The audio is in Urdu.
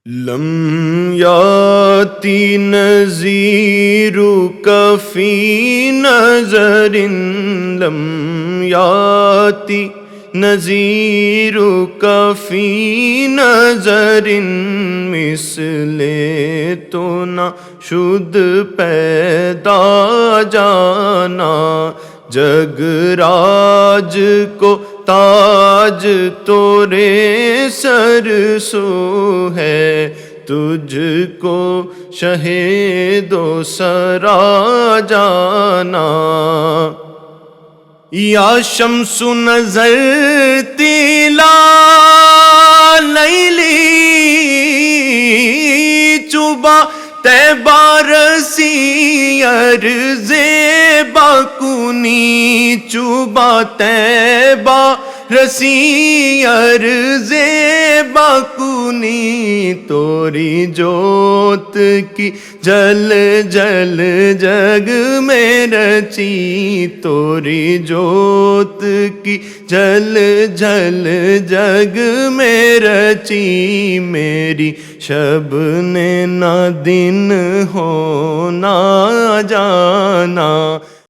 لم یاتی نذیرک فی نظر، لم یاتی نذیرک فی نظر، مثل تو نہ شد پیدا جانا، جگ راج کو تاج تورے سر سو ہے، تجھ کو شہید و سرا جانا۔ یا شمس نظر تیلا لیلی، چوبا طیبہ رسی عرض باکنی، چوبا طیبہ رسی عرض باکنی، توری جوت کی جل جل جگ میں رچی، توری جوت کی جل جل جگ میں رچی، میری شب نے نہ دن ہو نہ جانا۔